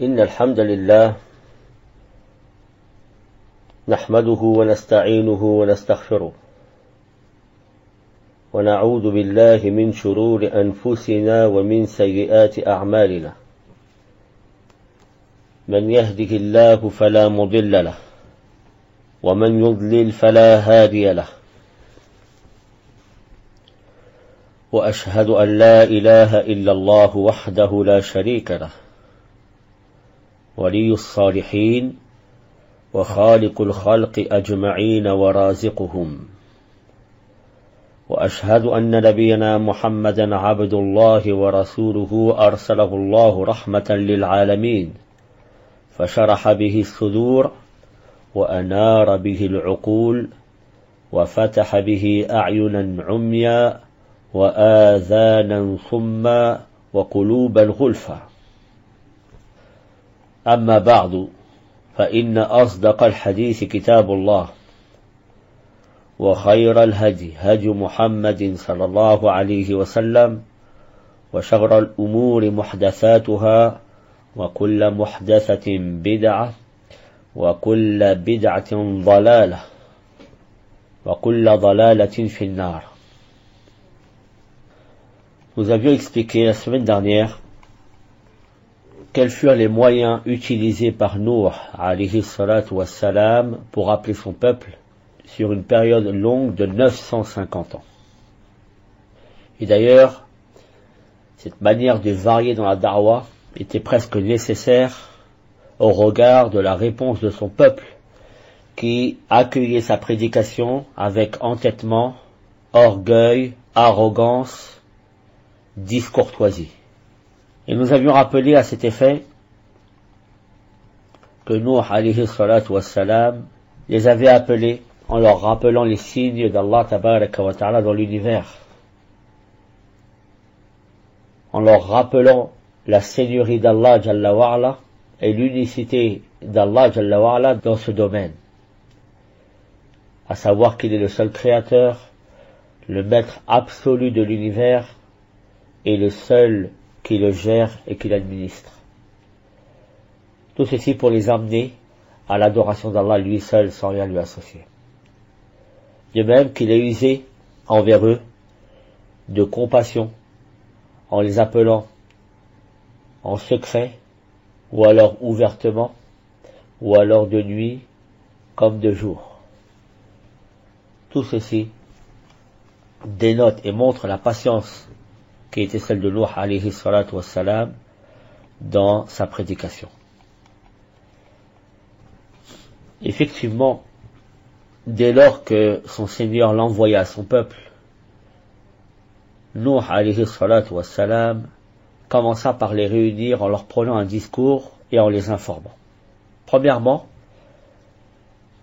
إن الحمد لله نحمده ونستعينه ونستغفره ونعوذ بالله من شرور أنفسنا ومن سيئات أعمالنا من يهده الله فلا مضل له ومن يضلل فلا هادي له وأشهد أن لا إله إلا الله وحده لا شريك له ولي الصالحين وخالق الخلق أجمعين ورازقهم وأشهد أن نبينا محمدا عبد الله ورسوله أرسله الله رحمة للعالمين فشرح به الصدور وأنار به العقول وفتح به أعينا عميا وآذانا صما وقلوبا غلفا أما بعد فإن أصدق الحديث كتاب الله وخير الهدي هدي محمد صلى الله عليه وسلم وشر الأمور محدثاتها وكل محدثة بدعة وكل بدعة ضلالة وكل ضلالة في النار. Nous avions expliqué la semaine dernière quels furent les moyens utilisés par Nuh alayhi salatu wassalam pour appeler son peuple sur une période longue de 950 ans. Et d'ailleurs, cette manière de varier dans la da'wah était presque nécessaire au regard de la réponse de son peuple qui accueillait sa prédication avec entêtement, orgueil, arrogance, discourtoisie. Et nous avions rappelé à cet effet que Nuh alayhi salatu wassalam les avait appelés en leur rappelant les signes d'Allah tabaraka wa ta'ala dans l'univers, en leur rappelant la seigneurie d'Allah jalla wa ala et l'unicité d'Allah jalla wa ala dans ce domaine, à savoir qu'il est le seul créateur, le maître absolu de l'univers et le seul qui le gère et qui l'administre. Tout ceci pour les amener à l'adoration d'Allah lui seul sans rien lui associer. De même qu'il est usé envers eux de compassion en les appelant en secret ou alors ouvertement ou alors de nuit comme de jour. Tout ceci dénote et montre la patience qui était celle de Nuh alayhi salatu wassalam dans sa prédication. Effectivement, dès lors que son Seigneur l'envoya à son peuple, Nuh alayhi salatu wassalam commença par les réunir en leur prenant un discours et en les informant. Premièrement,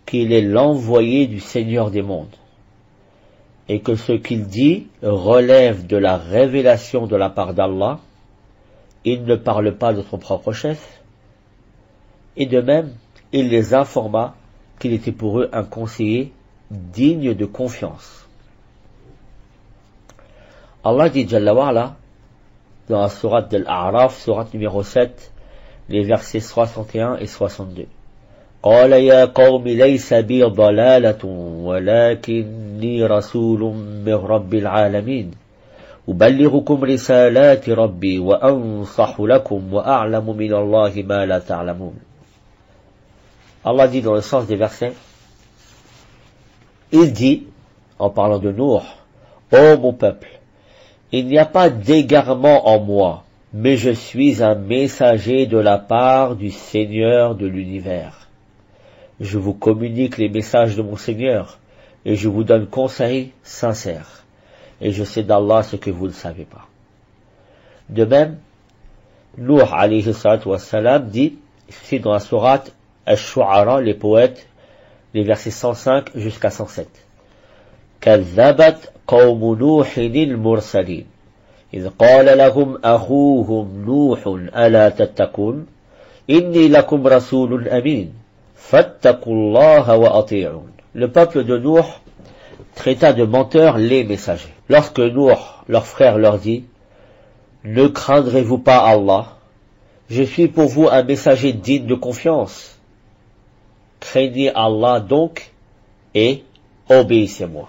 qu'il est l'envoyé du Seigneur des mondes, et que ce qu'il dit relève de la révélation de la part d'Allah, il ne parle pas de son propre chef, et de même, il les informa qu'il était pour eux un conseiller digne de confiance. Allah dit Jalla wa ala, dans la sourate de l'A'raf, sourate numéro 7, les versets 61 et 62. قال يا قوم ليس بي ضلالة ولكني رسول من رب العالمين أبلغكم رسالات ربي وأنصح لكم وأعلم من الله ما لا تعلمون. Allah dit dans le sens des versets, il dit, en parlant de Nuh, ô mon peuple, il n'y a pas d'égarement en moi, mais je suis un messager de la part du Seigneur de l'univers. Je vous communique les messages de mon Seigneur, et je vous donne conseil sincère, et je sais d'Allah ce que vous ne savez pas. De même, Nuh alayhi salatu wassalam dit, ici dans la sourate Ash-Shu'ara, les poètes, les versets 105 jusqu'à 107. كذبت قوم نوح المرسلين إذ قال لهم أخوهم نوح ألا تتقون إني لكم رسول أمين فاتقوا الله وأطيعون. Le peuple de Nuh traita de menteurs les messagers. Lorsque Nuh, leur frère, leur dit, ne craindrez-vous pas Allah, Je suis pour vous un messager digne de confiance. Craignez Allah donc et obéissez-moi.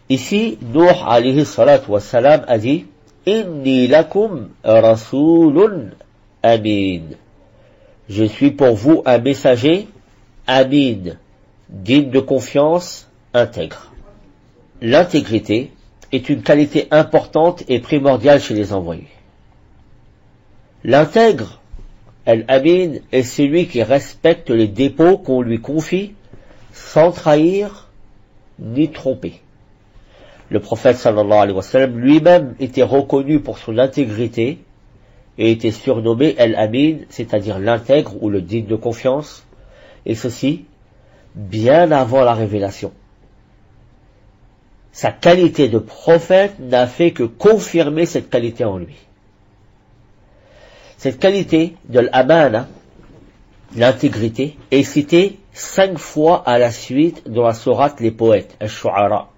Ici, Nuh alayhi salatu wassalam a dit Inni lakum rasulun amin. Je suis pour vous un messager amin, digne de confiance, intègre. L'intégrité est une qualité importante et primordiale chez les envoyés. L'intègre, al-amin, est celui qui respecte les dépôts qu'on lui confie sans trahir ni tromper. Le prophète sallallahu alayhi wa sallam lui-même était reconnu pour son intégrité et était surnommé al-amin, c'est-à-dire l'intègre ou le digne de confiance, et ceci bien avant la révélation. Sa qualité de prophète n'a fait que confirmer cette qualité en lui. Cette qualité de l'amana, l'intégrité, est citée 5 fois à la suite dans la sourate Les Poètes, Ash-Shu'ara,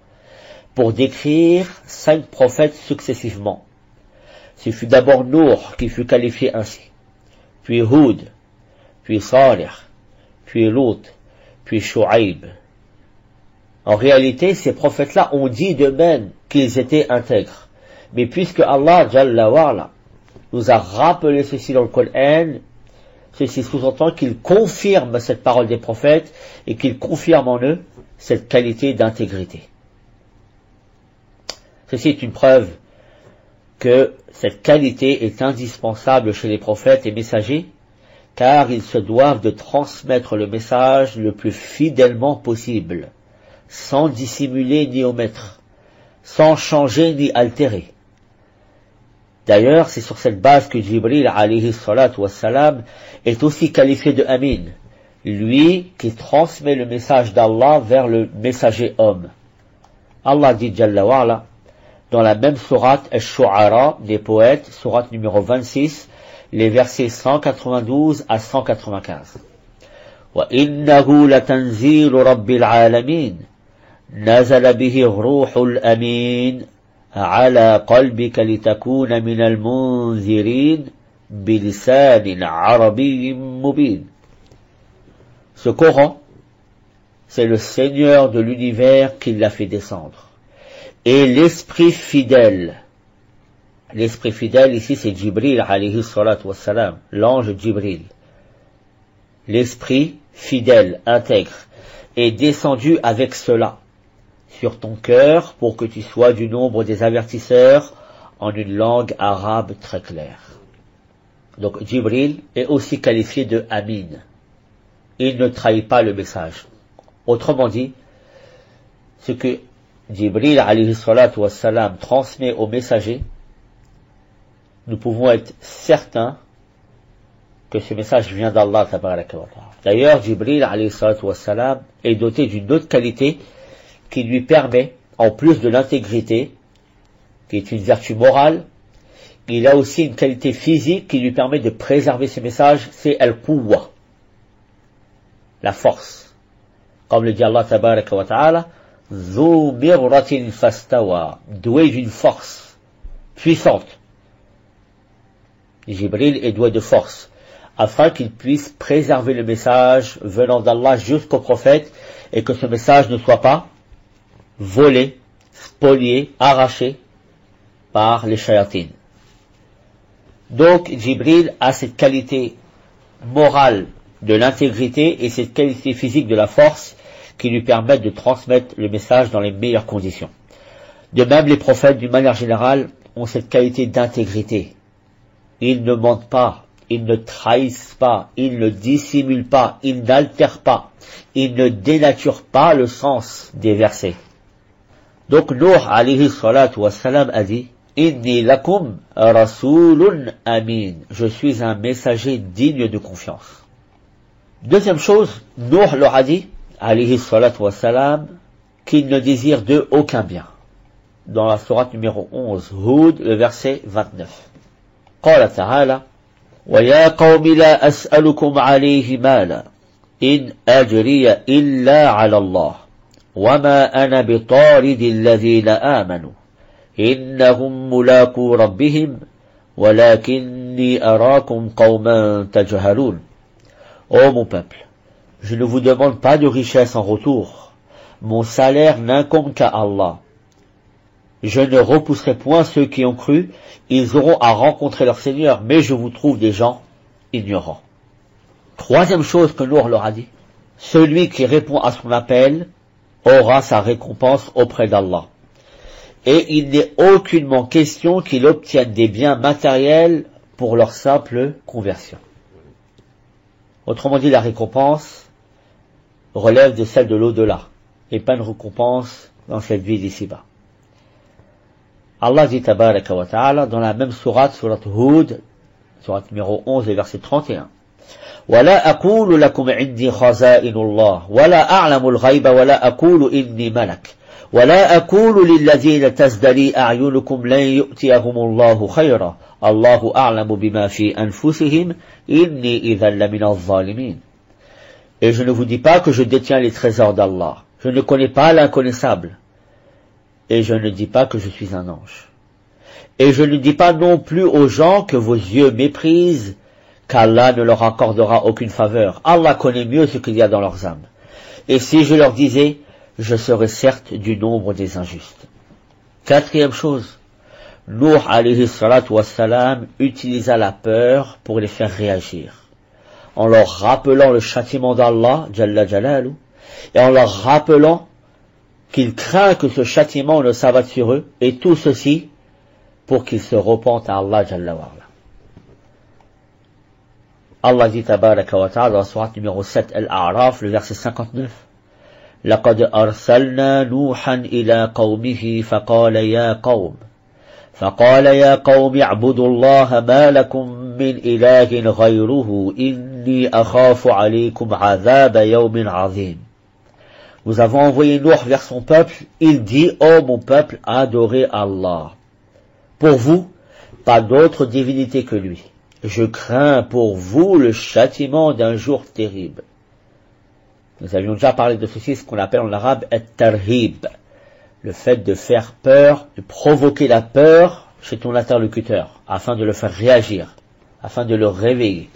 pour décrire 5 prophètes successivement. Ce fut d'abord Nour qui fut qualifié ainsi, puis Hud, puis Salih, puis Lut, puis Shu'aib. En réalité, ces prophètes-là ont dit d'eux-mêmes qu'ils étaient intègres. Mais puisque Allah Jalla wa'ala nous a rappelé ceci dans le Coran, ceci sous-entend qu'il confirme cette parole des prophètes et qu'il confirme en eux cette qualité d'intégrité. Ceci est une preuve que cette qualité est indispensable chez les prophètes et messagers, car ils se doivent de transmettre le message le plus fidèlement possible, sans dissimuler ni omettre, sans changer ni altérer. D'ailleurs, c'est sur cette base que Jibril alayhi salatu wassalam est aussi qualifié de Amin, lui qui transmet le message d'Allah vers le messager homme. Allah dit Jalla wa'ala, dans la même sourate Ash-Shu'ara des Poètes, sourate numéro 26, les versets 192 à 195. وَإِنَّهُ لَتَنْزِيلُ رَبِّ الْعَالَمِينَ نزل به الروح الأمين على قلبك لتكون من المنذرين بلسان عربي مبين. Ce Coran, c'est le Seigneur de l'univers qui l'a fait descendre. Et l'esprit fidèle ici c'est Jibril alayhi salatu wassalam, l'ange Jibril. L'esprit fidèle, intègre, est descendu avec cela sur ton cœur pour que tu sois du nombre des avertisseurs en une langue arabe très claire. Donc Jibril est aussi qualifié de Amin. Il ne trahit pas le message. Autrement dit, ce que Jibril alayhi salatu wassalam transmet au messager, nous pouvons être certains que ce message vient d'Allah tabaraka wa ta'ala. D'ailleurs, Jibril alayhi salatu wassalam est doté d'une autre qualité qui lui permet, en plus de l'intégrité, qui est une vertu morale, il a aussi une qualité physique qui lui permet de préserver ce message, c'est al-quwwa, la force. Comme le dit Allah tabaraka wa ta'ala, Zu mirratin fastawa, doué d'une force puissante. Jibril est doué de force, afin qu'il puisse préserver le message venant d'Allah jusqu'au prophète, et que ce message ne soit pas volé, spolié, arraché par les shayatines. Donc Jibril a cette qualité morale de l'intégrité et cette qualité physique de la force qui lui permettent de transmettre le message dans les meilleures conditions. De même, les prophètes, d'une manière générale, ont cette qualité d'intégrité. Ils ne mentent pas, ils ne trahissent pas, ils ne dissimulent pas, ils n'altèrent pas, ils ne dénaturent pas le sens des versets. Donc Nuh alayhi salatu wassalam a dit Inni lakum rasulun amin. Je suis un messager digne de confiance. Deuxième chose, Nuh leur a dit alayhi salatu wassalam qu'il ne désire d'eux aucun bien. Dans la sourate numéro 11, Hud, le verset 29. قال تعالى ويا قوم لا أسألكم عليه مالا إن أجري إلا على الله وما أنا بطارد الذين آمنوا إنهم ملاقو ربهم ولكني أراكم قوما تجهلون. Ô mon peuple, je ne vous demande pas de richesse en retour. Mon salaire n'incombe qu'à Allah. Je ne repousserai point ceux qui ont cru, ils auront à rencontrer leur Seigneur, mais je vous trouve des gens ignorants. Troisième chose que Nour leur a dit, celui qui répond à son appel aura sa récompense auprès d'Allah. Et il n'est aucunement question qu'il obtienne des biens matériels pour leur simple conversion. Autrement dit, la récompense relève de celle de l'au-delà, et pas une récompense dans cette vie d'ici-bas. Allah dit tabaraka wa ta'ala dans la même sourate Hud, sourate numéro 11 et verset 31. وَلَا أَقُولُ لَكُمْ عِنْدِي خَزَائِنُ اللَّهِ وَلَا أَعْلَمُ الْغَيْبَ وَلَا أَقُولُ إِنِّي مَلَكٌ وَلَا أَقُولُ لِلَّذِينَ تَزْدَرِي أَعْيُنُكُمْ لَنْ يُؤْتِيَهُمُ اللَّهُ خَيْرًا الله أعلم بما في أنفسهم إني إذا لمن الظالمين. Et je ne vous dis pas que je détiens les trésors d'Allah. Je ne connais pas l'inconnaissable. Et je ne dis pas que je suis un ange. Et je ne dis pas non plus aux gens que vos yeux méprisent, qu'Allah ne leur accordera aucune faveur. Allah connaît mieux ce qu'il y a dans leurs âmes. Et si je leur disais, je serais certes du nombre des injustes. Quatrième chose, Nuh alayhi salatu wassalam utilisa la peur pour les faire réagir, en leur rappelant le châtiment d'Allah, Jalla Jalalu, et en leur rappelant qu'il craint que ce châtiment ne s'abatte sur eux, et tout ceci pour qu'ils se repentent à Allah Jalla wa ala. Allah dit tabaraka wa ta'ala dans la sourate numéro 7 Al-A'raf, le verset 59, لقد أرسلنا نوحا إلى قومه فقال يا قوم اعبدوا الله ما لكم من إله غيره إني أخاف عليكم عذاب يوم عظيم. Nous avons envoyé Nuh vers son peuple, il dit, ô mon peuple, adorez Allah. Pour vous, pas d'autre divinité que lui. Je crains pour vous le châtiment d'un jour terrible. Nous avions déjà parlé de ceci, ce qu'on appelle en arabe at-tarhib, le fait de faire peur, de provoquer la peur chez ton interlocuteur, afin de le faire réagir, afin de le réveiller.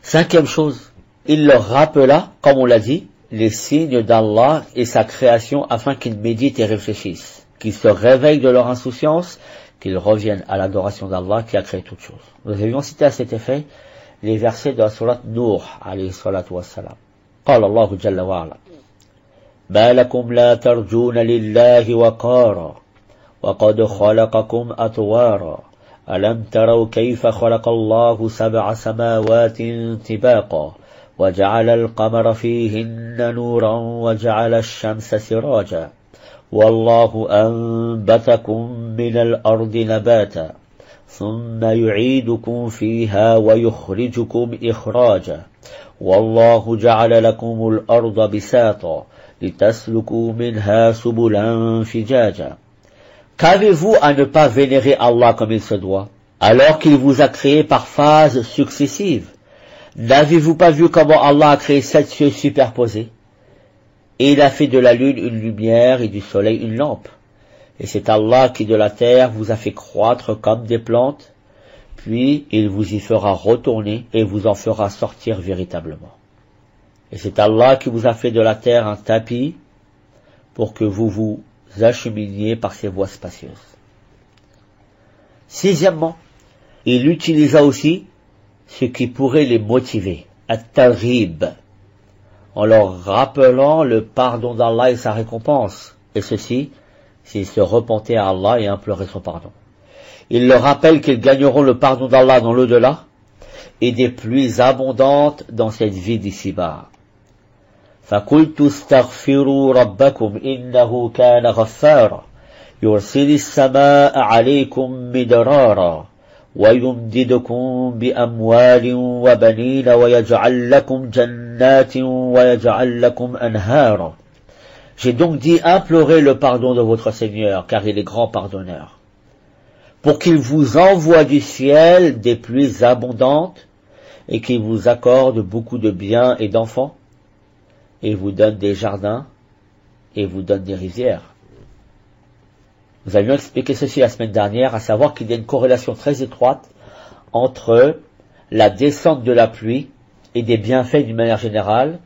Cinquième chose, il leur rappela, comme on l'a dit, les signes d'Allah et sa création afin qu'ils méditent et réfléchissent, qu'ils se réveillent de leur insouciance, qu'ils reviennent à l'adoration d'Allah qui a créé toutes choses. Nous avions cité à cet effet les versets de la sourate Nuh alayhi salatu wassalam. قال الله جل وعلا ما لكم لا ترجون لله وقارا وقد خلقكم أطوارا ألم تروا كيف خلق الله 7 سماوات طباقا وجعل القمر فيهن نورا وجعل الشمس سراجا والله أنبتكم من الأرض نباتا ثم يعيدكم فيها ويخرجكم إخراجا والله جعل لكم الأرض بساطا لتسلكوا منها سبلا فجاجا. Qu'avez-vous à ne pas vénérer Allah comme il se doit, alors qu'il vous a créé par phases successives? N'avez-vous pas vu comment Allah a créé 7 cieux superposés? Et il a fait de la lune une lumière et du soleil une lampe. Et c'est Allah qui de la terre vous a fait croître comme des plantes, puis il vous y fera retourner et vous en fera sortir véritablement. Et c'est Allah qui vous a fait de la terre un tapis pour que vous vous acheminiez par ces voies spacieuses. Sixièmement, il utilisa aussi ce qui pourrait les motiver, at-tarhib, en leur rappelant le pardon d'Allah et sa récompense, et ceci, s'ils se repentaient à Allah et imploraient son pardon. Il leur rappelle qu'ils gagneront le pardon d'Allah dans l'au-delà, et des pluies abondantes dans cette vie d'ici-bas. فَقُلْتُ اسْتَغْفِرُوا رَبَّكُمْ إِنَّهُ كَانَ غَفَّارًا يُرْسِلِ السَّمَاءَ عَلَيْكُمْ مِدْرَارًا وَيُمْدِدْكُمْ بِأَمْوَالٍ وَبَنِينَ وَيَجْعَلْ لَكُمْ جَنَّاتٍ وَيَجْعَلْ لَكُمْ أَنْهَارًا. J'ai donc dit, implorez le pardon de votre Seigneur, car il est grand pardonneur, pour qu'il vous envoie du ciel des pluies abondantes et qu'il vous accorde beaucoup de biens et d'enfants, et vous donne des jardins et vous donne des rivières. Nous avions expliqué ceci la semaine dernière, à savoir qu'il y a une corrélation très étroite entre la descente de la pluie et des bienfaits d'une manière générale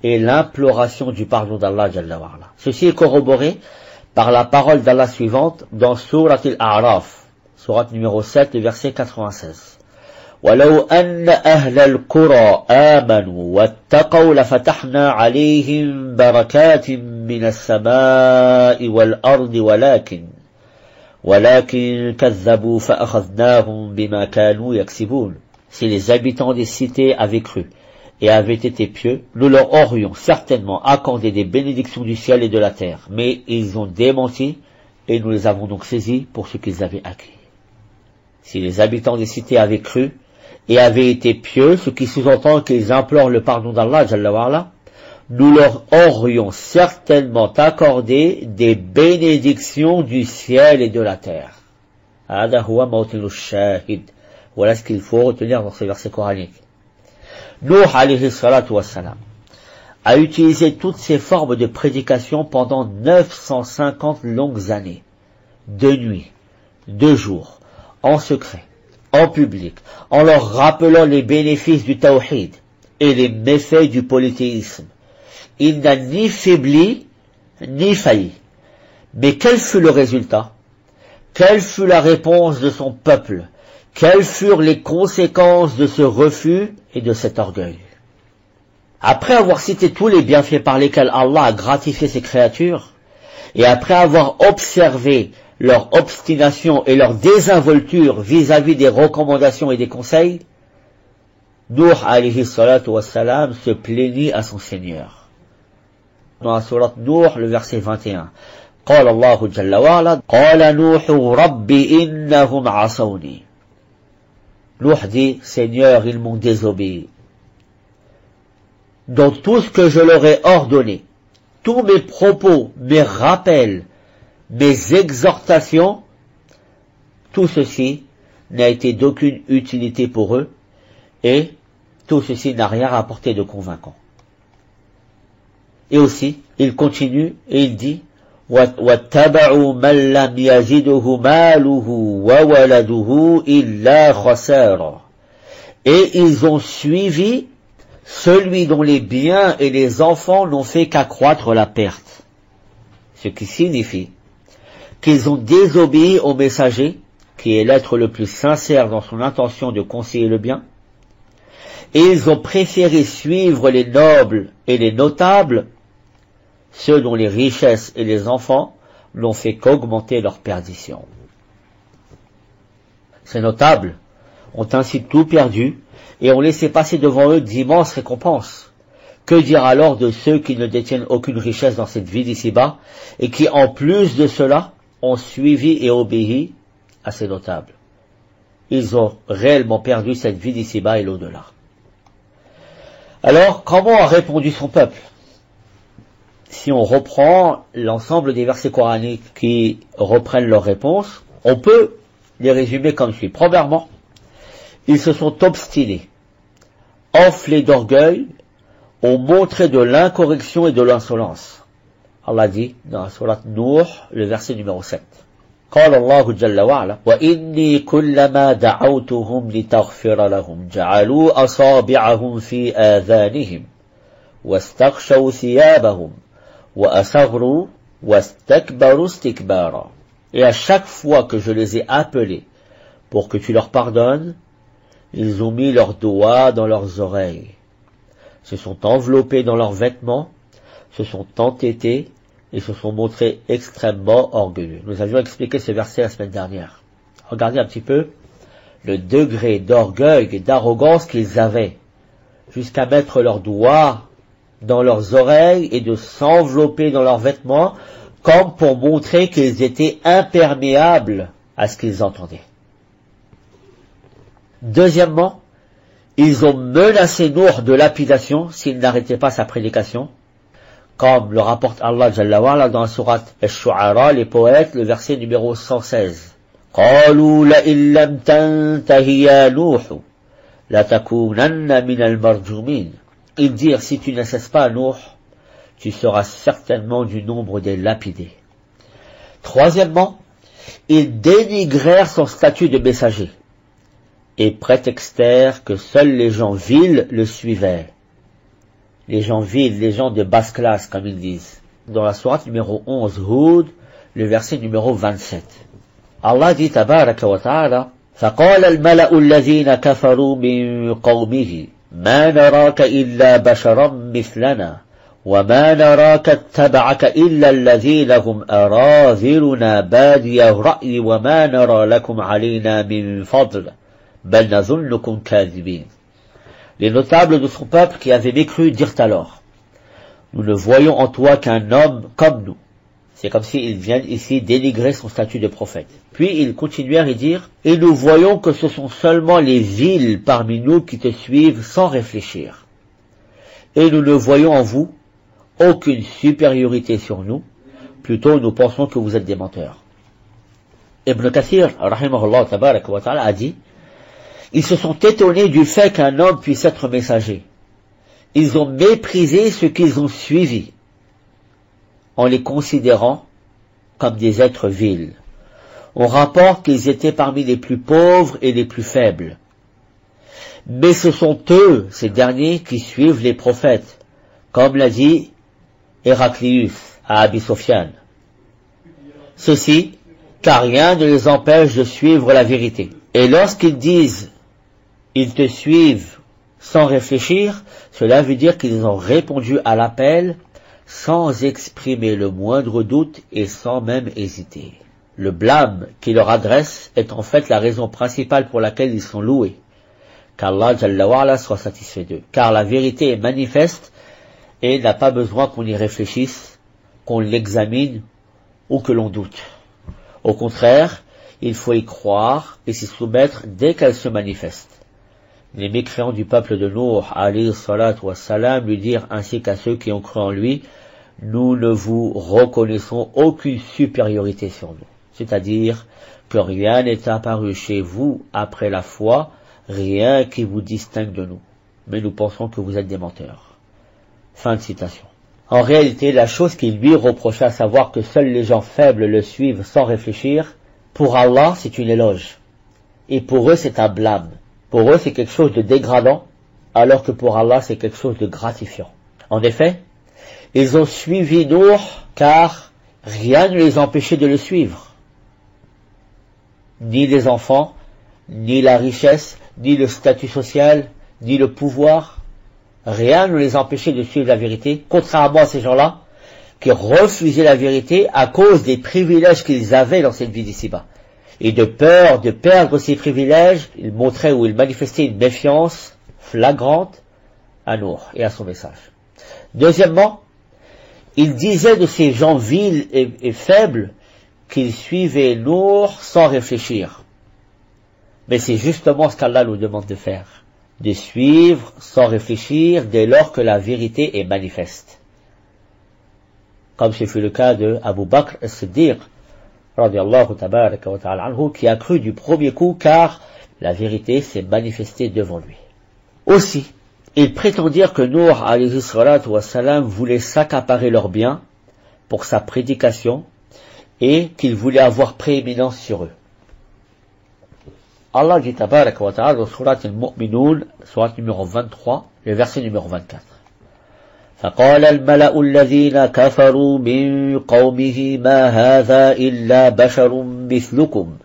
et l'imploration du pardon d'Allah Jalla wa Ala. Ceci est corroboré par la parole d'Allah suivante dans Surat Al-A'raf, Surat numéro 7, le verset 96. وَلَوْ أَنَّ أَهْلَ الْقُرَى آمَنُوا وَاتَّقَوْا لَفَتَحْنَا عَلَيْهِمْ بَرَكَاتٍ مِنَ السَّمَاءِ وَالْأَرْضِ وَلَكِنْ كَذَّبُوا فَأَخَذْنَاهُمْ بِمَا كَانُوا يَكْسِبُونَ. Si les habitants des cités avaient cru et avaient été pieux, nous leur aurions certainement accordé des bénédictions du ciel et de la terre. Mais ils ont démenti et nous les avons donc saisis pour ce qu'ils avaient acquis. Si les habitants des cités avaient cru et avaient été pieux, ce qui sous-entend qu'ils implorent le pardon d'Allah, Jalla wa Ala, nous leur aurions certainement accordé des bénédictions du ciel et de la terre. Voilà ce qu'il faut retenir dans ces versets coraniques. Nuh alayhi salatu wassalam a utilisé toutes ces formes de prédication pendant 950 longues années, de nuit, de jour, en secret, en public, en leur rappelant les bénéfices du tawhid et les méfaits du polythéisme. Il n'a ni faibli, ni failli. Mais quel fut le résultat? Quelle fut la réponse de son peuple? Quelles furent les conséquences de ce refus et de cet orgueil? Après avoir cité tous les bienfaits par lesquels Allah a gratifié ses créatures, et après avoir observé leur obstination et leur désinvolture vis-à-vis des recommandations et des conseils, Nuh alayhi salatu wassalam se plaignit à son Seigneur. Dans la sourate Nuh, le verset 21. قال الله جل وعلا قال نوح رب إنهم عصوني. Nuh dit, Seigneur, ils m'ont désobéi. Dans tout ce que je leur ai ordonné, tous mes propos, mes rappels, mes exhortations, tout ceci n'a été d'aucune utilité pour eux, et tout ceci n'a rien rapporté de convaincant. Et aussi, il continue et il dit وَاتَّبَعُوا مَنْ لَمْ يَزِدْهُ مَالُهُ وَوَلَدُهُ إِلَّا خَسَارًا. Et ils ont suivi celui dont les biens et les enfants n'ont fait qu'accroître la perte. Ce qui signifie qu'ils ont désobéi au messager, qui est l'être le plus sincère dans son intention de conseiller le bien, et ils ont préféré suivre les nobles et les notables, ceux dont les richesses et les enfants n'ont fait qu'augmenter leur perdition. Ces notables ont ainsi tout perdu et ont laissé passer devant eux d'immenses récompenses. Que dire alors de ceux qui ne détiennent aucune richesse dans cette vie d'ici-bas et qui, en plus de cela, ont suivi et obéi à ces notables? Ils ont réellement perdu cette vie d'ici-bas et l'au-delà. Alors, comment a répondu son peuple? Si on reprend l'ensemble des versets coraniques qui reprennent leur réponse, on peut les résumer comme suit. Premièrement, ils se sont obstinés, enflés d'orgueil, ont montré de l'incorrection et de l'insolence. Allah dit dans la sourate Nuh, le verset numéro 7. قال الله جل وعلا وإني كلما دعوتهم لتغفر لهم جعلوا أصابعهم في آذانهم واستغشوا ثيابهم وأصروا واستكبروا استكبارا. Et à chaque fois que je les ai appelés pour que tu leur pardonnes, ils ont mis leurs doigts dans leurs oreilles, se sont enveloppés dans leurs vêtements, se sont entêtés et se sont montrés extrêmement orgueilleux. Nous avions expliqué ce verset la semaine dernière. Regardez un petit peu le degré d'orgueil et d'arrogance qu'ils avaient, jusqu'à mettre leurs doigts dans leurs oreilles et de s'envelopper dans leurs vêtements, comme pour montrer qu'ils étaient imperméables à ce qu'ils entendaient. Deuxièmement, ils ont menacé Nuh de lapidation s'il n'arrêtait pas sa prédication, comme le rapporte Allah Jalla wa Ala dans la sourate Ash-Shu'ara, les poètes, le verset numéro 116. قالوا لئن لم تنته يا نوح لتكونن من المرجومين. Ils dirent, si tu ne cesses pas, Nuh, tu seras certainement du nombre des lapidés. Troisièmement, ils dénigrèrent son statut de messager et prétextèrent que seuls les gens vils le suivaient. Les gens vils, les gens de basse classe, comme ils disent. Dans la sourate numéro 11, Hud, le verset numéro 27. Allah dit, tabaraka wa ta'ala, فقال الملأ الذين كفروا من قومه ما نراك إلا بشرا مثلنا وما نراك اتبعك إلا الذين هم أراذلنا بادي الرأي وما نرى لكم علينا من فضل بل نظنكم كاذبين. Les notables de son peuple qui avaient mécru dirent alors, nous ne voyons en toi qu'un homme comme nous. C'est comme s'ils viennent ici dénigrer son statut de prophète. Puis ils continuèrent et dirent, et nous voyons que ce sont seulement les vils parmi nous qui te suivent sans réfléchir. Et nous ne voyons en vous aucune supériorité sur nous, plutôt nous pensons que vous êtes des menteurs. Ibn Kathir, rahimahullah tabarak wa ta'ala, a dit, ils se sont étonnés du fait qu'un homme puisse être messager. Ils ont méprisé ceux qu'ils ont suivis, en les considérant comme des êtres vils. On rapporte qu'ils étaient parmi les plus pauvres et les plus faibles. Mais ce sont eux, ces derniers, qui suivent les prophètes, comme l'a dit Héraclius à Abi Sophiane. Ceci, car rien ne les empêche de suivre la vérité. Et lorsqu'ils disent « ils te suivent » sans réfléchir, cela veut dire qu'ils ont répondu à l'appel sans exprimer le moindre doute et sans même hésiter. Le blâme qu'ils leur adressent est en fait la raison principale pour laquelle ils sont loués, qu'Allah Jalla wa Ala soit satisfait d'eux. Car la vérité est manifeste et n'a pas besoin qu'on y réfléchisse, qu'on l'examine ou que l'on doute. Au contraire, il faut y croire et s'y soumettre dès qu'elle se manifeste. Les mécréants du peuple de Nuh, alayhi salatu wassalam, lui dirent ainsi qu'à ceux qui ont cru en lui, nous ne vous reconnaissons aucune supériorité sur nous. C'est-à-dire que rien n'est apparu chez vous après la foi, rien qui vous distingue de nous. Mais nous pensons que vous êtes des menteurs. Fin de citation. En réalité, la chose qui lui reprochait, à savoir que seuls les gens faibles le suivent sans réfléchir, pour Allah, c'est une éloge. Et pour eux, c'est un blâme. Pour eux, c'est quelque chose de dégradant, alors que pour Allah, c'est quelque chose de gratifiant. En effet, ils ont suivi Nuh, car rien ne les empêchait de le suivre. Ni les enfants, ni la richesse, ni le statut social, ni le pouvoir. Rien ne les empêchait de suivre la vérité, contrairement à ces gens-là, qui refusaient la vérité à cause des privilèges qu'ils avaient dans cette vie d'ici-bas. Et de peur de perdre ces privilèges, ils montraient ou ils manifestaient une méfiance flagrante à Nuh et à son message. Deuxièmement, ils disaient de ces gens vils et faibles qu'ils suivaient Nuh sans réfléchir. Mais c'est justement ce qu'Allah nous demande de faire, de suivre sans réfléchir dès lors que la vérité est manifeste. Comme ce fut le cas de Abu Bakr as-Siddiq, radiallahu tabaraka wa ta'ala anhu, qui a cru du premier coup car la vérité s'est manifestée devant lui. Aussi, ils prétendirent que Nuh alayhi salatu wa salam voulait s'accaparer leurs biens pour sa prédication et qu'il voulait avoir prééminence sur eux. Allah dit tabaraka wa ta'ala dans surat al-Mu'minun, surat numéro 23, le verset numéro 24. فقال الملأ الذين كفروا من قومه ما هذا إلا بشر مثلكم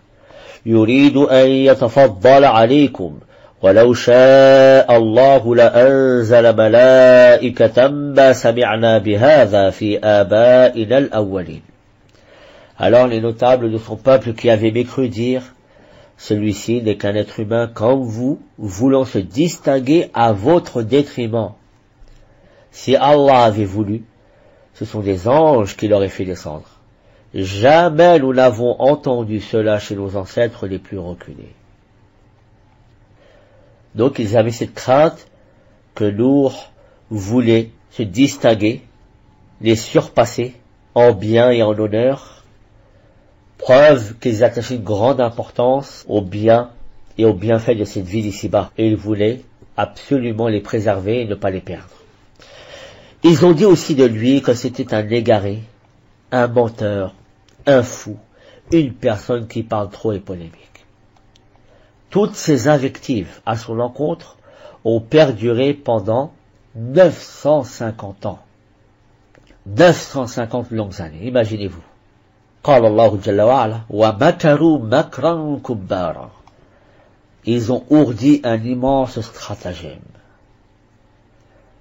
يريد أن يتفضل عليكم ولو شاء الله لأنزل ملائكة ما سمعنا بهذا في آبائنا الأولين. Alors les notables de son peuple qui avaient mécru dirent, celui-ci n'est qu'un être humain comme vous, voulant se distinguer à votre détriment. Si Allah avait voulu, ce sont des anges qui l'auraient fait descendre. Jamais nous n'avons entendu cela chez nos ancêtres les plus reculés. Donc ils avaient cette crainte que Nuh voulait se distinguer, les surpasser en bien et en honneur, preuve qu'ils attachaient une grande importance au bien et au bienfait de cette vie d'ici-bas, et ils voulaient absolument les préserver et ne pas les perdre. Ils ont dit aussi de lui que c'était un égaré, un menteur, un fou, une personne qui parle trop et polémique. Toutes ces invectives à son encontre ont perduré pendant 950 ans. 950 longues années, imaginez-vous. قال الله جل وعلا ومكروا مكرا كبارا. Ils ont ourdi un immense stratagème.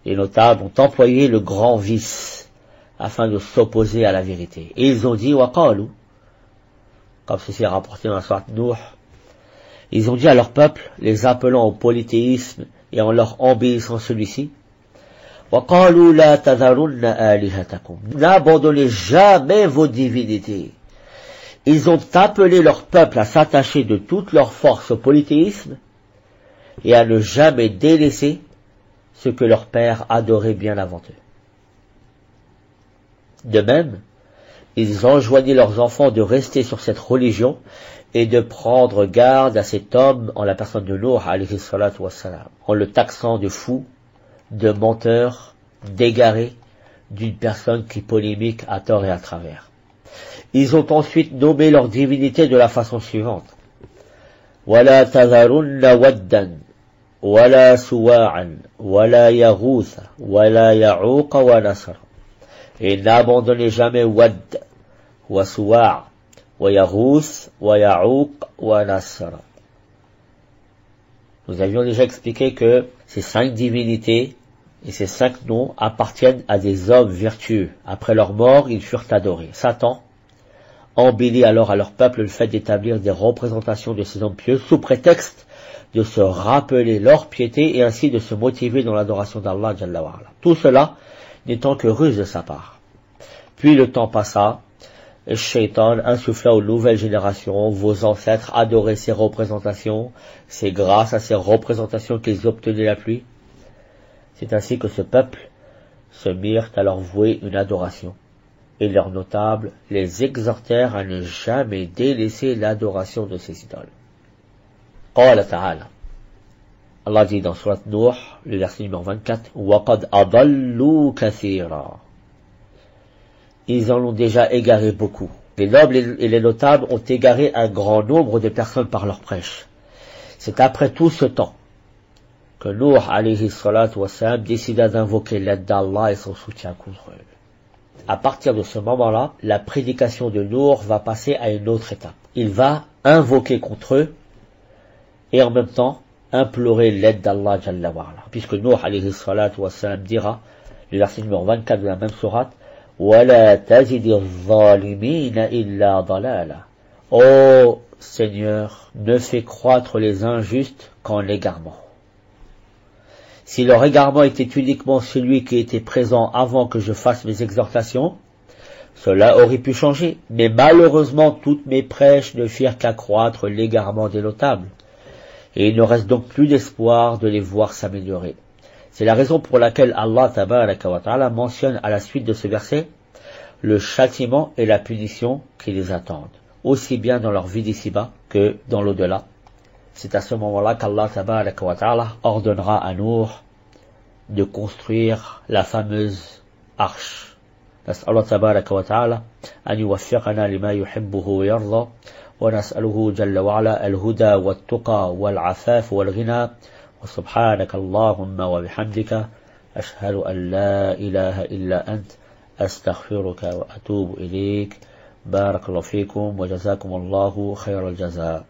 Les notables ont employé le grand vice afin de s'opposer à la vérité. Et ils ont dit وقالوا, comme ceci est rapporté dans la sourate Nuh, ils ont dit à leur peuple, les appelant au polythéisme et en leur obéissant celui-ci, وقالوا لا تذرن آلهتكم. N'abandonnez jamais vos divinités. Ils ont appelé leur peuple à s'attacher de toute leur force au polythéisme et à ne jamais délaisser ce que leur père adorait bien avant eux. De même, ils enjoignaient leurs enfants de rester sur cette religion et de prendre garde à cet homme en la personne de Nuh alayhi salatu wassalam, en le taxant de fou, de menteur, d'égaré, d'une personne qui polémique à tort et à travers. Ils ont ensuite nommé leur divinité de la façon suivante. وَلَا تَذَرُنَّ وَدًّا وَلَا سُوَاعًا وَلَا يَغُوثَ وَلَا يَعُوقَ وَنَسْرًا. Et n'abandonnez jamais Wad, wa Suwa', wa Yaghouth, wa Ya'ouq, wa Nasr. Nous avions déjà expliqué que ces 5 divinités et ces 5 noms appartiennent à des hommes vertueux. Après leur mort, ils furent adorés. Satan embellit alors à leur peuple le fait d'établir des représentations de ces hommes pieux sous prétexte de se rappeler leur piété et ainsi de se motiver dans l'adoration d'Allah Jalla wa Ala. Tout cela n'étant que ruse de sa part. Puis le temps passa, et Shaitan insuffla aux nouvelles générations, vos ancêtres adoraient ces représentations, c'est grâce à ces représentations qu'ils obtenaient la pluie. C'est ainsi que ce peuple se mirent à leur vouer une adoration, et leurs notables les exhortèrent à ne jamais délaisser l'adoration de ces idoles. Qala ta'ala. Allah dit dans Surat Nuh, le verset numéro 24, وَقَدْ أَضَلُّوا كَثِيرًا. Ils en ont déjà égaré beaucoup. Les nobles et les notables ont égaré un grand nombre de personnes par leur prêche. C'est après tout ce temps que Nuh alayhi salatu wassalam décida d'invoquer l'aide d'Allah et son soutien contre eux. À partir de ce moment-là, la prédication de Nuh va passer à une autre étape. Il va invoquer contre eux et en même temps implorer l'aide d'Allah Jalla wa Ala. Puisque Nuh alayhi salatu wassalam dira, le verset numéro 24 de la même sourate, وَلَا تَزِدِ الظَّالِمِينَ إِلَّا ضَلَالًا. Ô Seigneur, ne fais croître les injustes qu'en l'égarement. Si leur égarement était uniquement celui qui était présent avant que je fasse mes exhortations, cela aurait pu changer. Mais malheureusement, toutes mes prêches ne firent qu'accroître l'égarement des notables. Et il ne reste donc plus d'espoir de les voir s'améliorer. C'est la raison pour laquelle Allah tabaraka wa ta'ala mentionne à la suite de ce verset le châtiment et la punition qui les attendent, aussi bien dans leur vie d'ici-bas que dans l'au-delà. C'est à ce moment-là qu'Allah tabaraka wa ta'ala ordonnera à Nuh de construire la fameuse arche. نسأل تبارك وتعالى أن يوفقنا لما يحبه ويرضى ونسأله جل وعلا الهدى والتقى والعفاف والغنى وسبحانك اللهم وبحمدك أشهد أن لا إله إلا أنت أستغفرك وأتوب إليك بارك الله فيكم وجزاكم الله خير الجزاء.